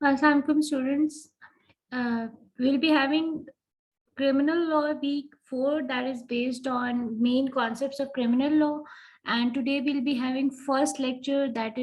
Assalamualaikum students. We'll be having criminal law week 4 that is based on main concepts of criminal law, and today we'll be having first lecture that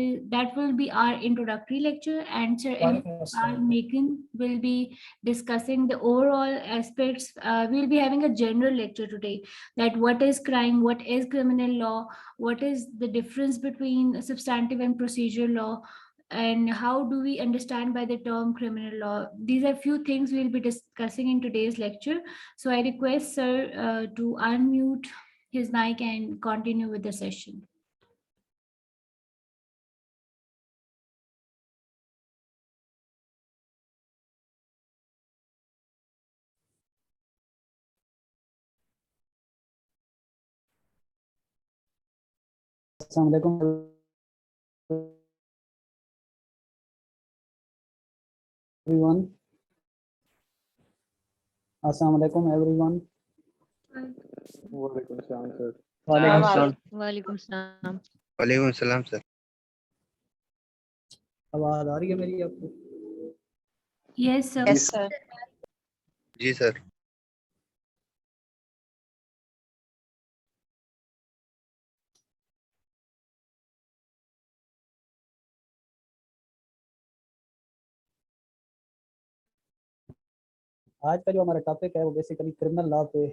will be our introductory lecture, and Sir R. Mekin will be discussing the overall aspects. We'll be having a general lecture today, that what is crime, what is criminal law, what is the difference between substantive and procedure law, and how do we understand by the term criminal law. These are few things we'll be discussing in today's lecture. So I request sir to unmute his mic and continue with the session. Assalamu alaikum everyone. Assalamu alaikum everyone. Walaikum salam sir. Walaikum salam. वालेकुम सलाम sir. आवाज आ रही है मेरी आपको? Yes sir. Yes, sir. जी sir. आज का जो हमारा टॉपिक है वो बेसिकली क्रिमिनल लॉ पे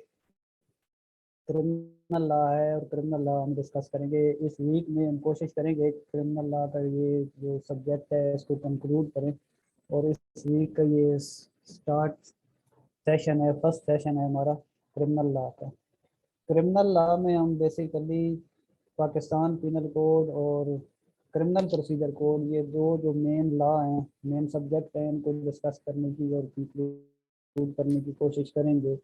क्रिमिनल लॉ है, और क्रिमिनल लॉ हम डिस्कस करेंगे इस वीक में। हम कोशिश करेंगे क्रिमिनल लॉ का ये जो सब्जेक्ट है इसको कंक्लूड करें, और इस वीक का ये स्टार्ट सेशन है, फर्स्ट सेशन है हमारा क्रिमिनल लॉ का। क्रिमिनल लॉ में हम बेसिकली पाकिस्तान पीनल कोड और क्रिमिनल प्रोसीजर कोड, ये दो जो मेन लॉ हैं, मेन सब्जेक्ट हैं, इनको डिस्कस करने की और कंक्लूड करने की कोशिश करेंगे।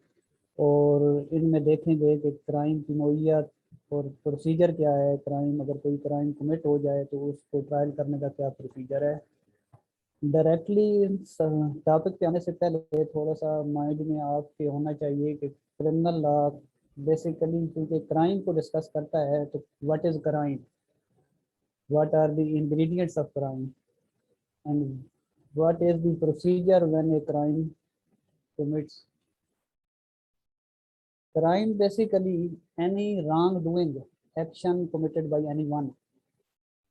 और इनमें देखेंगे कि क्राइम की नोयत और प्रोसीजर क्या है। क्राइम, अगर कोई क्राइम कमिट हो जाए तो उसको ट्रायल करने का क्या प्रोसीजर है। डायरेक्टली टॉपिक पे आने से पहले थोड़ा सा माइंड में आपके होना चाहिए कि क्रिमिनल लॉ बेसिकली क्योंकि क्राइम को डिस्कस करता है, तो what is crime, what are the ingredients of crime, and what is the procedure when a crime commits. Crime basically any wrongdoing action committed by anyone,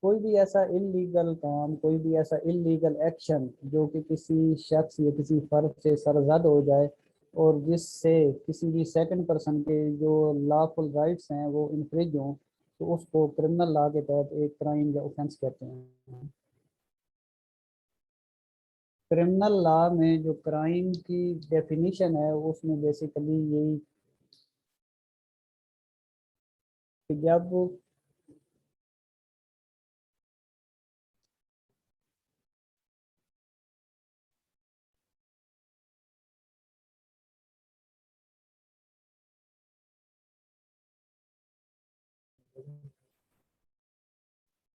कोई भी ऐसा illegal काम, कोई भी ऐसा इलीगल एक्शन जो कि किसी शख्स या किसी फर्द से सरजद हो जाए और जिससे किसी भी सेकंड पर्सन के जो लॉफुल राइट्स हैं वो इन्फ्रिज हों, तो उसको क्रिमिनल लॉ के तहत एक क्राइम या ऑफेंस कहते हैं। क्रिमिनल लॉ में जो क्राइम की डेफिनेशन है उसमें बेसिकली यही कि जब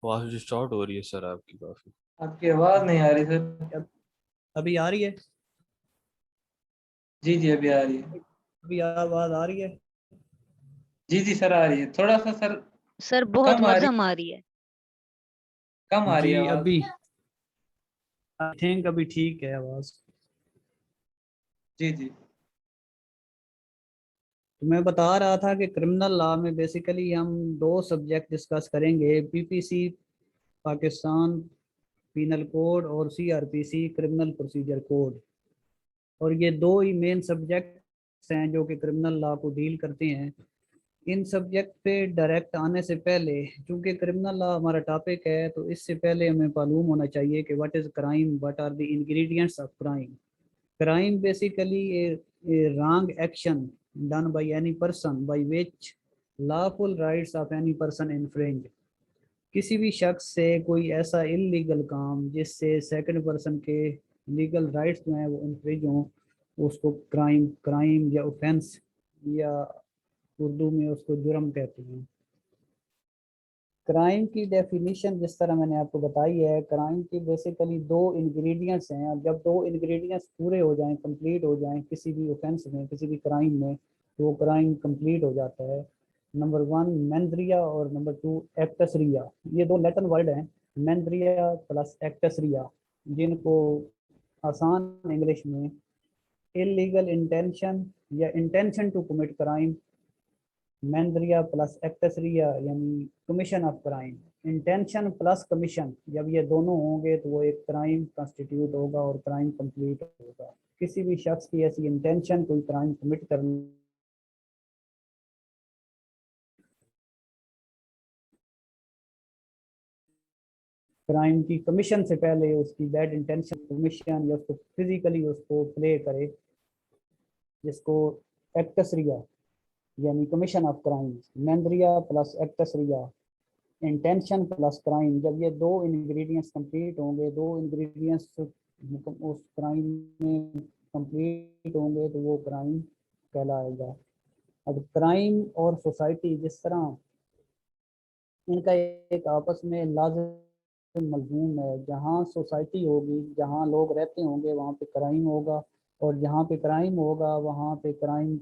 आवाज डिस्टॉर्ट हो रही है सर आपकी काफी। आपकी आवाज नहीं आ रही सर। अभी आ रही है? जी जी अभी आ रही है। अभी आवाज आ रही है? जी जी सर आ रही है, थोड़ा सा सर बहुत कम आ रही मध्यम आ रही है। कम आ रही है जी आवाज। अभी आई थिंक अभी ठीक है आवाज। जी जी तो मैं बता रहा था कि क्रिमिनल लॉ में बेसिकली हम दो सब्जेक्ट डिस्कस करेंगे, पीपीसी पाकिस्तान पीनल कोड और सीआरपीसी क्रिमिनल प्रोसीजर कोड। और ये दो ही मेन सब्जेक्ट्स हैं जो कि क्रिमिनल लॉ को डील करते हैं। इन सब्जेक्ट पे डायरेक्ट आने से पहले, चूंकि क्रिमिनल लॉ हमारा टॉपिक है, तो इससे पहले हमें मालूम होना चाहिए कि what is crime, what are the ingredients of crime. Crime basically a wrong action done by any person by which lawful rights of any person infringe। किसी भी शख्स से कोई ऐसा इलीगल काम जिससे सेकंड पर्सन के लीगल राइट्स जो हैं वो इन्फ्रिज हों, उसको क्राइम या ऑफेंस या उर्दू में उसको जुर्म कहते हैं। क्राइम की डेफिनेशन जिस तरह मैंने आपको बताई है, क्राइम की बेसिकली दो इंग्रेडिएंट्स हैं, और जब दो इंग्रेडिएंट्स पूरे हो जाएं, कंप्लीट हो जाएं किसी भी ऑफेंस में, किसी भी क्राइम में, तो वो क्राइम कंप्लीट हो जाता है। नंबर 1 मेंस रिया और नंबर 2 एक्टस रिया। ये दो लैटिन वर्ड हैं, मेंस रिया प्लस एक्टस रिया, जिनको آسان انگلش میں illegal intention یا intention to commit crime, mens rea plus actus reus یعنی commission of crime. Intention plus commission جب یہ دونوں ہوں گے تو وہ ایک کرائم کنسٹیٹیوٹ ہوگا اور کرائم کمپلیٹ ہوگا. کسی بھی شخص کی ایسی انٹینشن کوئی کرائم کمٹ کرنے کرائم کی کمیشن سے پہلے اس کی بیڈ انٹینشن کمیشن یا اس کو فزیکلی اس کو پلے کرے, جس کو ایکٹسریا یعنی commission of crime. Mens rea plus actus reus intention plus crime, جب یہ دو انگریڈینٹس کمپلیٹ ہوں گے, دو انگریڈینٹس اس کرائم میں کمپلیٹ ہوں گے تو وہ کرائم کہلائے گا. اب کرائم اور سوسائٹی جس طرح ان کا ایک آپس میں لازم ملزوم ہے, جہاں سوسائٹی ہوگی, جہاں لوگ رہتے ہوں گے وہاں پہ کرائم ہوگا, اور جہاں پہ کرائم ہوگا وہاں پہ کرائم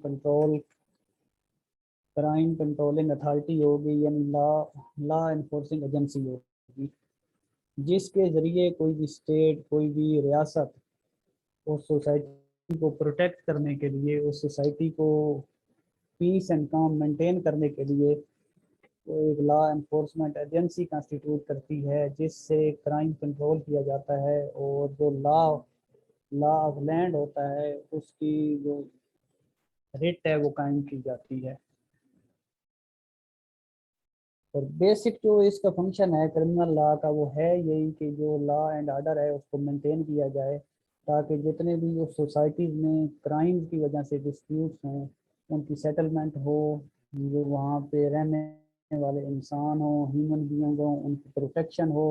کنٹرولنگ اتھارٹی ہوگی, یعنی لا انفورسنگ ایجنسی ہوگی, جس کے ذریعے کوئی بھی اسٹیٹ, کوئی بھی ریاست اس سوسائٹی کو پروٹیکٹ کرنے کے لیے, اس سوسائٹی کو پیس اینڈ کام مینٹین کرنے کے لیے وہ ایک لا انفورسمنٹ ایجنسی کانسٹیٹیوٹ کرتی ہے, جس سے کرائم کنٹرول کیا جاتا ہے. اور جو لا آف لینڈ ہوتا ہے اس کی جو ریٹ ہے وہ قائم کی جاتی ہے. اور بیسک جو اس کا فنکشن ہے کرمنل لا کا وہ ہے یہی کہ جو لا اینڈ آرڈر ہے اس کو مینٹین کیا جائے, تاکہ جتنے بھی جو سوسائٹیز میں کرائم کی وجہ سے ڈسپیوٹس ہیں ان کی سیٹلمنٹ ہو, جو وہاں پہ رہنے والے انسان ہوں, ہیومن بینگ ہوں, ان کی پروٹیکشن ہو,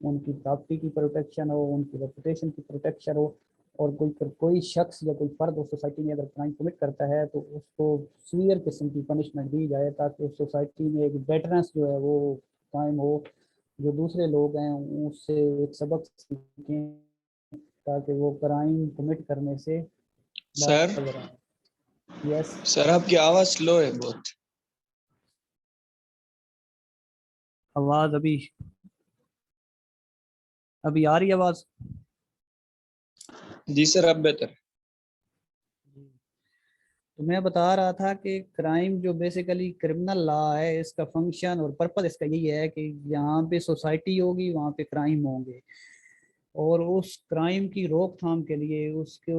ان کی پراپرٹی کی پروٹیکشن ہو, ان کی ریپوٹیشن کی پروٹیکشن ہو. اور کوئی شخص یا کوئی فرد اس سوسائٹی میں اگر کرائم کمٹ کرتا ہے تو اس کو سویئر قسم کی پنشمنٹ دی جائے, تاکہ اس سوسائٹی میں ایک بیٹرنس جو ہے وہ قائم ہو, جو دوسرے لوگ ہیں اس سے ایک سبق سیکھیں تاکہ وہ کرائم کمٹ کرنے سے سر یس سر آپ کی آواز سلو ہے بہت. آواز ابھی آ رہی آواز؟ جی سر اب بہتر. تو میں بتا رہا تھا کہ کرائم جو بیسیکلی کرمنل لا ہے, اس کا فنکشن اور پرپس اس کا یہی ہے کہ جہاں پہ سوسائٹی ہوگی وہاں پہ کرائم ہوں گے, اور اس کرائم کی روک تھام کے لیے, اس کو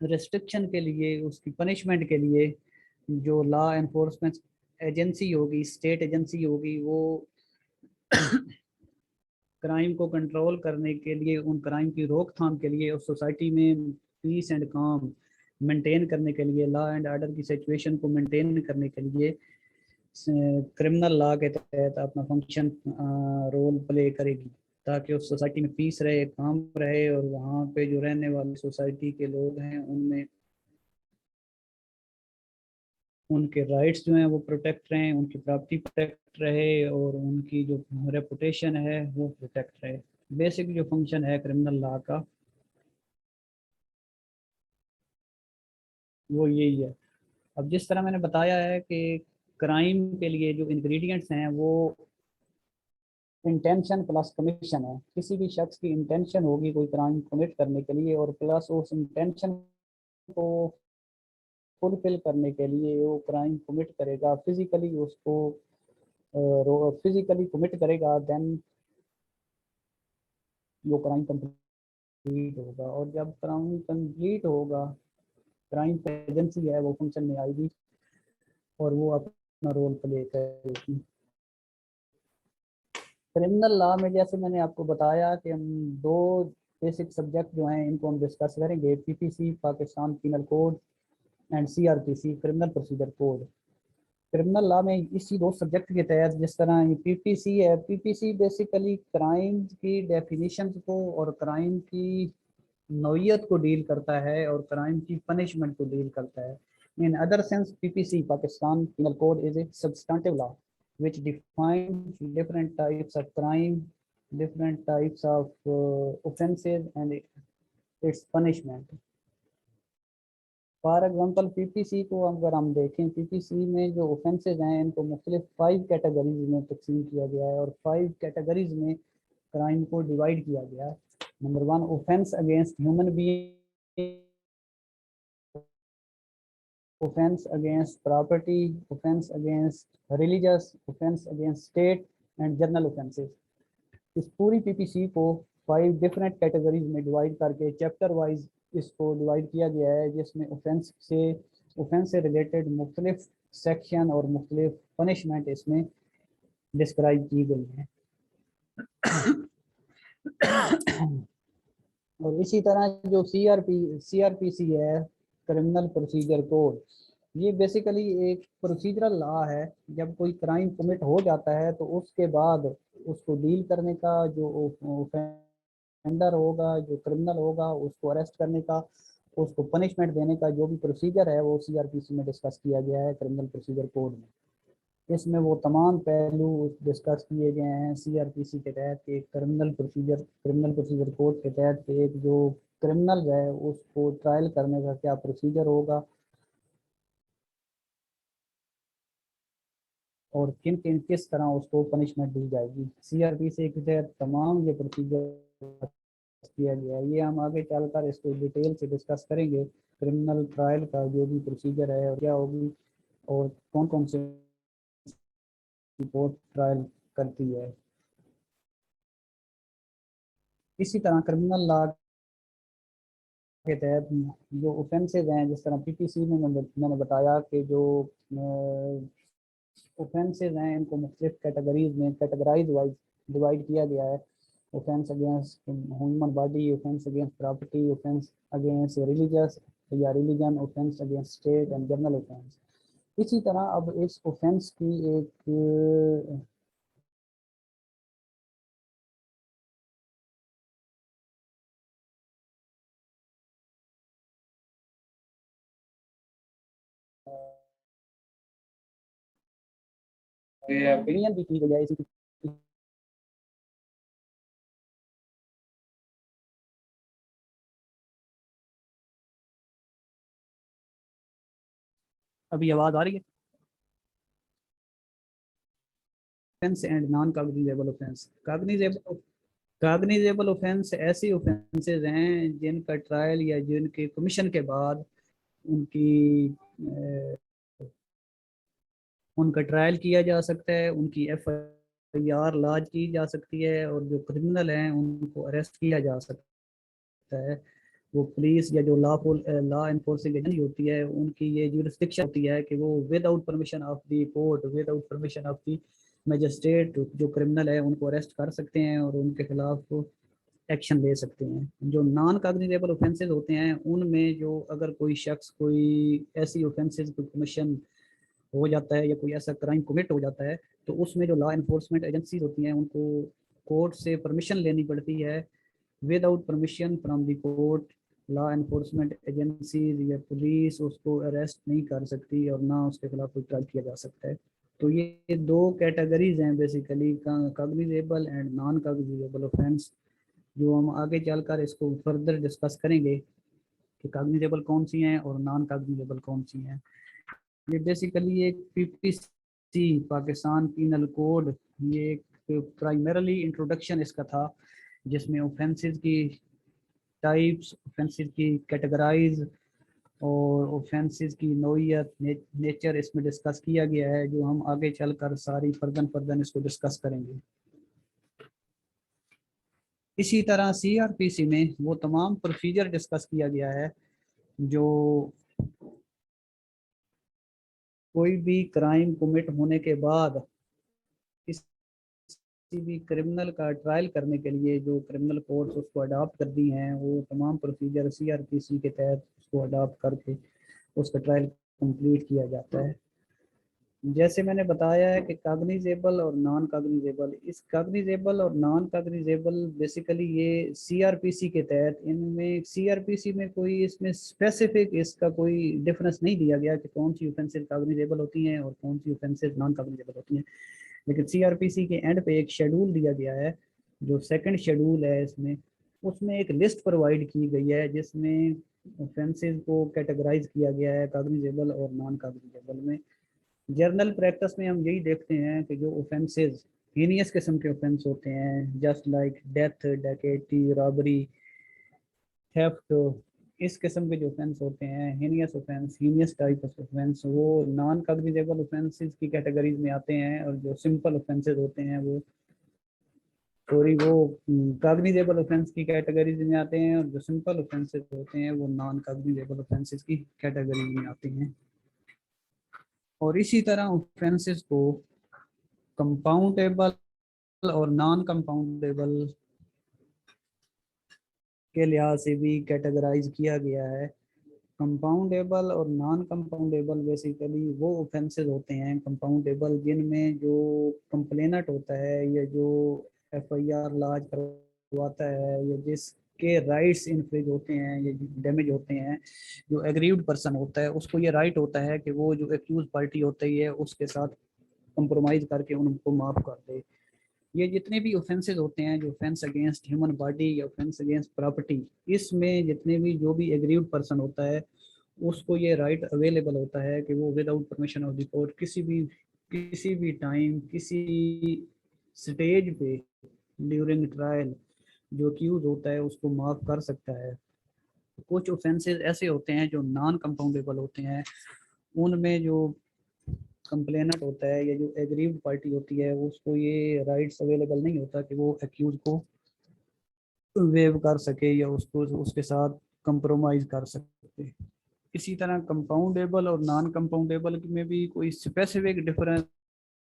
ریسٹرکشن کے لیے, اس کی پنشمنٹ کے لیے جو لا انفورسمنٹ ایجنسی ہوگی, اسٹیٹ ایجنسی ہوگی, وہ کرائم کو کنٹرول کرنے کے لیے, ان کرائم کی روک تھام کے لیے, اس سوسائٹی میں پیس اینڈ کام مینٹین کرنے کے لیے, لا اینڈ آرڈر کی سچویشن کو مینٹین کرنے کے لیے کرمنل لا کے تحت اپنا فنکشن رول پلے کرے گی, تاکہ اس سوسائٹی میں پیس رہے, کام رہے, اور وہاں پہ جو رہنے والے سوسائٹی کے لوگ ہیں ان میں ان کے رائٹس جو ہیں وہ پروٹیکٹ رہیں, ان کی پراپرٹی پروٹیکٹ رہے, اور ان کی جو ریپوٹیشن ہے وہ پروٹیکٹ رہے. بیسک جو فنکشن ہے کرمنل لا کا وہ یہی ہے. اب جس طرح میں نے بتایا ہے کہ کرائم کے لیے جو انگریڈینٹس ہیں وہ انٹینشن پلس کمیشن ہے. کسی بھی شخص کی انٹینشن ہوگی کوئی کرائم کمٹ کرنے کے لیے, اور پلس اس انٹینشن کو فلفل کرنے کے لیے وہ کرائم کمٹ کرے گا, فزیکلی اس کو فزیکلی کمٹ کرے گا, دین وہ کرائم کمپلیٹ ہوگا. اور جب کرائم کمپلیٹ ہوگا, کرائم ایجنسی ہے وہ فنکشن میں آئے گی اور وہ اپنا رول پلے کرے گی. کرمنل لا میں جیسے میں نے آپ کو بتایا کہ ہم دو بیسک سبجیکٹ جو ہیں ان کو ہم ڈسکس کریں گے, P P C Pakistan penal code and C R P C criminal procedure code. Criminal law میں اسی دو سبجیکٹ کے تحت جس طرح یہ پی پی سی ہے, پی پی سی بیسیکلی کرائم کی ڈیفینیشنز کو اور کرائم کی نوعیت کو ڈیل کرتا ہے اور کرائم کی پنشمنٹ کو ڈیل کرتا ہے. In other sense, PPC Pakistan Penal Code is a substantive law which defines different types of crime, different types of offenses and its punishment. For example P P C کو اگر ہم دیکھیں, پی P سی میں جو offences ہیں ان کو مختلف 5 categories میں تقسیم کیا گیا ہے, اور 5 کیٹیگریز میں کرائم کو ڈیوائڈ کیا گیا ہے. Number 1 offence against human being, offense against property, offense against religious, offense against state and general offenses. इस पूरी पीपीसी को 5 डिफरेंट कैटेगरीज में डिवाइड करके चैप्टर वाइज इसको डिवाइड किया गया है, जिसमें ऑफेंस से रिलेटेड मुख्तलिफ सेक्शन और मुख्तलिफ पनिशमेंट इसमें डिस्क्राइब की गई हैं। और इसी तरह जो सीआरपीसी है, क्रिमिनल प्रोसीजर कोड, ये बेसिकली एक प्रोसीजरल लॉ है। जब कोई क्राइम कमिट हो जाता है तो उसके बाद उसको डील करने का, जो ऑफेंडर होगा, जो क्रिमिनल होगा, उसको अरेस्ट करने का, उसको पनिशमेंट देने का जो भी प्रोसीजर है वो सीआरपीसी में डिस्कस किया गया है, क्रिमिनल प्रोसीजर कोड में। इसमें वो तमाम पहलू डिस्कस किए गए हैं सीआरपीसी के तहत। एक क्रिमिनल प्रोसीजर कोड के तहत एक जो क्रिमिनल है उसको ट्रायल करने का क्या प्रोसीजर होगा और किस तरह उसको पनिशमेंट दी जाएगी। सीआरपीसी के तहत तमाम ये प्रोसीजर किया गया है। ये हम आगे चलकर इसको डिटेल से डिस्कस करेंगे, क्रिमिनल ट्रायल का जो भी प्रोसीजर है और क्या होगी और कौन कौन से कोर्ट ट्रायल करती है। इसी तरह क्रिमिनल लॉ के तहत जो ऑफेंसेज हैं, जिस तरह पीपीसी में मैंने बताया कि जो ऑफेंसेज हैं इनको मुख्तलिफ कैटेगरीज में कैटेगराइज वाइज डिवाइड किया गया है। Offence against human body, offence against property, offence against religious या religion, offence against state and general offence. इसी तरह अब इस ऑफेंस की एक ओपिनियन भी की गई है। इसी अभी आवाज आ रही है? Offence and non cognizable offence. Cognizable offence ऐसी ऑफेंसेज हैं जिनका ट्रायल या जिनके कमीशन के बाद उनका ट्रायल किया जा सकता है, उनकी एफआईआर लॉन्च की जा सकती है और जो क्रिमिनल हैं उनको अरेस्ट किया जा सकता है। वो पुलिस या जो लॉ एनफोर्सिंग एजेंसी होती है उनकी ये ज्यूरिसडिक्शन होती है कि वो without permission of the court, without permission of the magistrate जो क्रिमिनल है उनको अरेस्ट कर सकते हैं और उनके खिलाफ एक्शन ले सकते हैं। जो नॉन कॉग्निजेबल ऑफेंसेस होते हैं उनमें जो अगर कोई शख्स कोई ऐसी ऑफेंसेस को कमीशन हो जाता है या कोई ऐसा क्राइम कमिट हो जाता है तो उसमें जो लॉ एनफोर्समेंट एजेंसीज होती हैं उनको कोर्ट से परमिशन लेनी पड़ती है। Without permission from the court law enforcement agencies या पुलिस उसको अरेस्ट नहीं कर सकती और ना उसके खिलाफ कोई ट्रायल किया जा सकता है। तो ये 2 कैटेगरीज हैं basically, cognizable and non cognizable offence, जो हम आगे चलकर इसको फर्दर डिस्कस करेंगे कि कॉग्निजेबल कौन सी हैं और नॉन कॉग्निजेबल कौन सी हैं। ये बेसिकली एक पीपीसी पाकिस्तान पीनल कोड, ये एक प्राइमरली इंट्रोडक्शन इसका था जिसमें ऑफेंसेस की टाइप्स, ऑफेंसेस की कैटेगराइज और ऑफेंसेस की नोयत नेचर इसमें डिस्कस किया गया है, जो हम आगे चलकर सारी फर्दन इसको डिस्कस करेंगे। इसी तरह सीआरपीसी में वो तमाम प्रोसीजर डिस्कस किया गया है जो कोई भी क्राइम कमिट होने के बाद किसी भी क्रिमिनल का ट्रायल करने के लिए जो क्रिमिनल कोर्ट्स उसको अडॉप्ट कर दी हैं, वो तमाम प्रोसीजर सीआरपीसी के तहत उसको अडॉप्ट करके उसका ट्रायल कंप्लीट किया जाता है। जैसे मैंने बताया है कि कॉग्निजेबल और नॉन कॉग्निजेबल, इस कॉग्निजेबल और नॉन कॉग्निजेबल बेसिकली ये सीआरपीसी के तहत, इनमें सीआरपीसी में कोई इसमें स्पेसिफिक इसका कोई डिफरेंस नहीं दिया गया कि कौन सी ऑफेंसेस कॉग्निजेबल होती हैं और कौन सी ऑफेंसेस नॉन कॉग्निजेबल होती हैं। लेकिन सीआरपीसी के एंड पे एक शेड्यूल दिया गया है, जो सेकंड शेड्यूल है इसमें, उसमें एक लिस्ट प्रोवाइड की गई है जिसमें ऑफेंसेस को कैटेगराइज किया गया है कॉग्निजेबल और नॉन कॉग्निजेबल में। जर्नल प्रैक्टिस में हम यही देखते हैं कि जो ऑफेंसेस heinous किस्म के ऑफेंस होते हैं, जस्ट लाइक डेथ, डकैती, रॉबरी, थेफ्ट। इस किस्म के जो ऑफेंस होते हैं heinous offence, heinous type of offence, वो नॉन कॉग्निजेबल ऑफेंसेस की कैटेगरीज में आते हैं, और जो सिंपल ऑफेंसेस होते हैं वो सॉरी वो कॉग्निजेबल ऑफेंस की कैटेगरीज में आते हैं, और जो सिंपल ऑफेंसेस होते हैं वो नॉन कॉग्निजेबल ऑफेंसेस की कैटेगरीज में आते हैं। और इसी तरह ऑफेंसेस को कंपाउंडेबल और नॉन कंपाउंडेबल के लिहाज से भी कैटेगराइज किया गया है। कंपाउंडेबल और नॉन कंपाउंडेबल बेसिकली वो ऑफेंसेस होते हैं कंपाउंडेबल जिनमें जो कंप्लेनेंट होता है या जो एफआईआर लॉन्च करवाता है या जिसके राइट्स इन्फ्रिंज होते हैं या डैमेज होते हैं, जो एग्रीव्ड पर्सन होता है उसको ये राइट होता है कि वो जो एक्यूज पार्टी होती है उसके साथ कंप्रोमाइज करके उनको माफ़ कर दे। ये जितने भी ऑफेंसेस होते हैं, जो ऑफेंस अगेंस्ट ह्यूमन बॉडी या ऑफेंस अगेंस्ट प्रॉपर्टी, इसमें जितने भी जो भी एग्रीव्ड पर्सन होता है उसको ये राइट अवेलेबल होता है कि वो without permission of the court किसी भी टाइम किसी स्टेज पे ड्यूरिंग ट्रायल जो अक्यूज होता है उसको माफ़ कर सकता है। कुछ ऑफेंसेस ऐसे होते हैं जो नॉन कंपाउंडेबल होते हैं, उनमें जो कंप्लेनेंट होता है या जो एग्रीव्ड पार्टी होती है उसको ये राइट्स अवेलेबल नहीं होता कि वो एक्यूज को वेव कर सके या उसको उसके साथ कंप्रोमाइज कर सके। इसी तरह कंपाउंडेबल और नॉन कंपाउंडेबल में भी कोई स्पेसिफिक डिफरेंस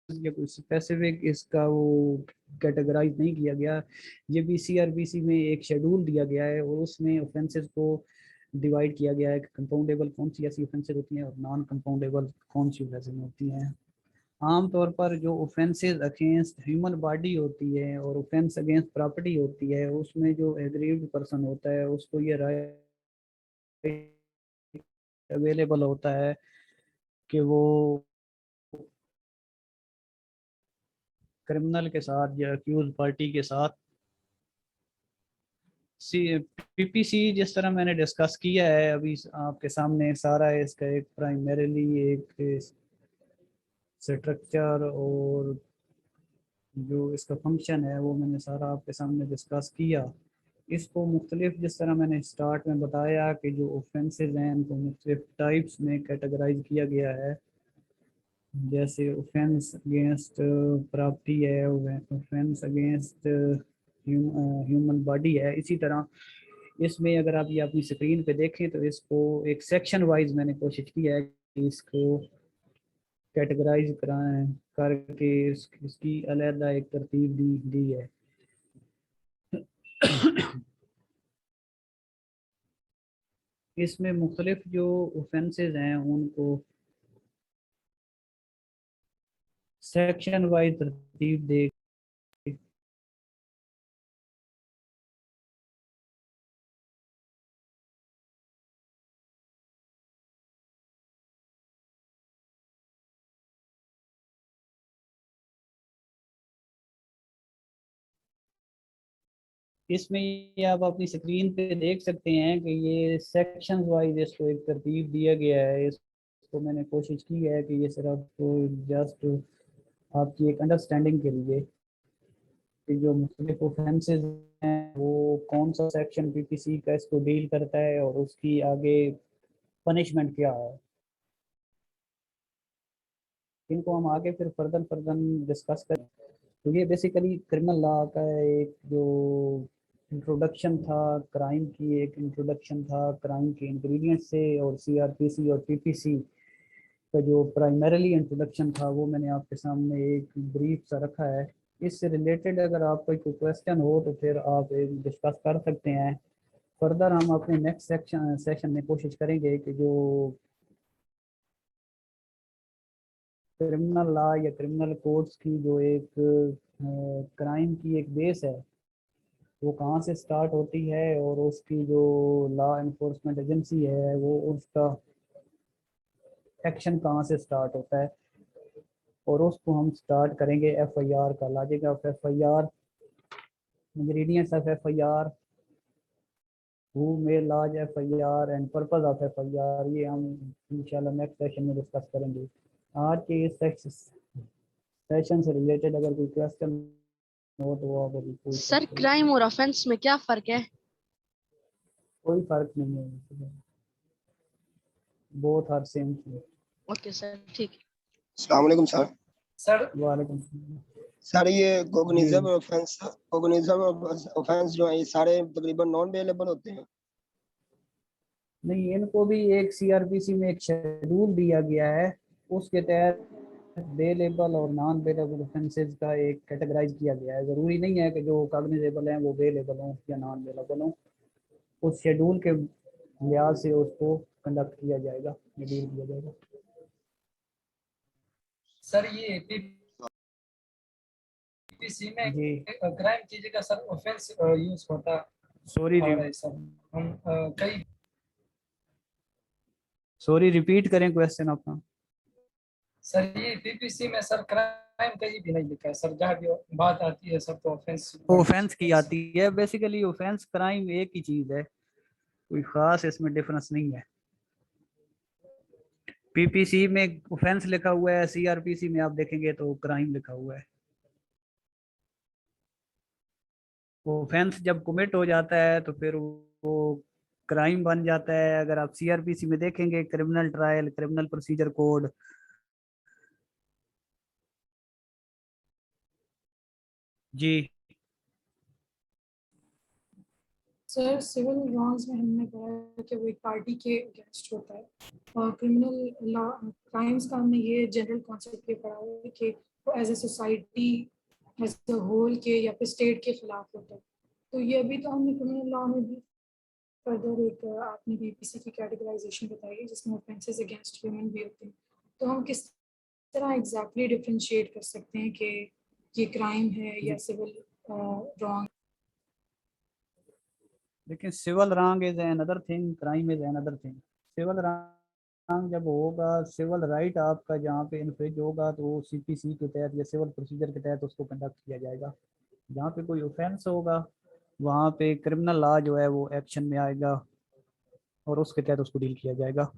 या कोई स्पेसिफिक इसका वो कैटेगराइज नहीं किया गया। ये भी सीआरबीसी में एक शेड्यूल दिया गया है और उसमें ऑफेंसेस को डिवाइड किया गया है कि कंपाउंडेबल कौन सी ऐसी ऑफेंसेस होती हैं और नॉन कंपाउंडेबल कौन सी ऑफेंसेस होती हैं। आमतौर पर जो ऑफेंसेस अगेंस्ट ह्यूमन बॉडी होती है और ऑफेंस अगेंस्ट प्रॉपर्टी होती है उसमें जो एग्रीव्ड पर्सन होता है उसको ये राइट अवेलेबल होता है कि वो क्रिमिनल के साथ या अक्यूज पार्टी के साथ पीपीसी जिस तरह मैंने डिस्कस किया है अभी आपके सामने सारा इसका एक प्राइमरीली एक स्ट्रक्चर और जो इसका फंक्शन है वो मैंने सारा आपके सामने डिस्कस किया। इसको मुख्तलिफ जिस तरह मैंने स्टार्ट में बताया कि जो ऑफेंसेस हैं उनको मुख्तलिफ टाइप्स में कैटेगराइज किया गया है, जैसे ऑफेंस अगेंस्ट प्रॉपर्टी है, ऑफेंस अगेंस्ट ह्यूमन बॉडी है। इसी तरह इसमें अगर आप ये अपनी स्क्रीन पे देखें तो इसको एक सेक्शन वाइज मैंने कोशिश की है कि इसको कैटेगराइज कराएं करके इसकी अलहदा एक तरतीब दी है। इसमें मुख्तलिफ जो ऑफेंसेस हैं उनको सेक्शन वाइज तरतीब दे इसमें ये आप अपनी स्क्रीन पे देख सकते हैं कि ये सेक्शन वाइज इसको एक तरतीब दिया गया है। इसको मैंने कोशिश की है कि ये सिर्फ जस्ट आपकी एक अंडरस्टैंडिंग के लिए कि जो मुख्तलिफ ऑफेंसेस हैं वो कौन सा सेक्शन पीपीसी का इसको डील करता है और उसकी आगे पनिशमेंट क्या है। इनको हम आगे फिर फर्दर डिस्कस करें। तो ये बेसिकली क्रिमिनल लॉ का एक जो इंट्रोडक्शन था, क्राइम की एक इंट्रोडक्शन था, क्राइम के इंग्रेडिएंट से, और सीआरपीसी और पीपीसी का जो प्राइमरीली इंट्रोडक्शन था वो मैंने आपके सामने एक ब्रीफ सा रखा है। इससे रिलेटेड अगर आपको कोई क्वेश्चन हो तो फिर आप डिस्कस कर सकते हैं। फर्दर हम अपने नेक्स्ट सेशन में कोशिश करेंगे कि जो क्रिमिनल लॉ या क्रिमिनल कोड्स की जो एक क्राइम की एक बेस है वो कहाँ से स्टार्ट होती है और उसकी जो लॉ इन्फोर्समेंट एजेंसी है वो उसका एक्शन कहाँ से स्टार्ट होता है, और उसको हम स्टार्ट करेंगे एफआईआर का, logic of FIR, ingredients of FIR, who may lodge FIR and purpose of FIR. ये हम इंशाल्लाह नेक्स्ट सेशन में डिस्कस करेंगे। आज के इस सेशन से रिलेटेड अगर कोई क्वेश्चन हो तो वो आप अभी पूछ सर सकते हैं। क्राइम और ऑफेंस में क्या फर्क है? कोई फर्क नहीं है, both are same. Okay sir, ठीक है। अस्सलाम वालेकुम सर। सर वालेकुम सर ये जी। कोग्निज्म और ऑफेंस जो है ये सारे तकरीबन नॉन बेलेबल होते हैं। नहीं, इनको भी एक सीआरपीसी में एक शेड्यूल दिया गया है, उसके तहत बेलेबल और नॉन बेलेबल ऑफेंसेस का एक कैटेगराइज किया गया है। ज़रूरी नहीं है कि जो कॉग्निजेबल हैं वो बेलेबल हों या नॉन बेलेबल हों, उस शेड्यूल के लिहाज से उसको कंडक्ट किया जाएगा, डील किया जाएगा। सर ये पीपीसी में जी क्राइम की जगह सर ऑफेंस यूज होता सॉरी आ रहा है सर। हम कई सॉरी रिपीट करें क्वेश्चन अपना। सर ये पीपीसी में सर क्राइम कहीं भी नहीं लिखा है सर, जहाँ भी बात आती है सर तो ऑफेंस ऑफेंस की आती है, बेसिकली ऑफेंस क्राइम एक ही चीज है, कोई खास इसमें डिफरेंस नहीं है। पीपीसी में ऑफेंस लिखा हुआ है, सीआरपीसी में आप देखेंगे तो क्राइम लिखा हुआ है। ऑफेंस जब कमिट हो जाता है तो फिर वो क्राइम बन जाता है। अगर आप सीआरपीसी में देखेंगे, criminal trial, criminal procedure code, जी सर सिविल लॉज में हमने पढ़ा है कि वो एक पार्टी के अगेंस्ट होता है, और क्रिमिनल लॉ क्राइम्स का हमने ये जनरल कॉन्सेप्ट ये पढ़ा है कि वो as a society as a whole के या फिर स्टेट के खिलाफ होता है। तो ये अभी तो हमने क्रिमिनल लॉ में भी फर्दर एक आपने बीपीसी की कैटेगराइजेशन बताई है जिसमें ऑफेंसेस अगेंस्ट ह्यूमन भी होते हैं। तो हम किस तरह एग्जैक्टली डिफरेंशिएट कर सकते हैं कि ये क्राइम है या सिविल रॉन्ग? लेकिन civil wrong is another thing, crime is another thing. Civil wrong जब होगा, सिविल राइट आपका जहाँ पे इन्फ्रिंज होगा तो वो सीपीसी के तहत या सिविल प्रोसीजर के तहत उसको कंडक्ट किया जाएगा। जहाँ पे कोई ऑफेंस होगा वहाँ पे क्रिमिनल लॉ जो है वो एक्शन में आएगा और उसके तहत उसको डील किया जाएगा।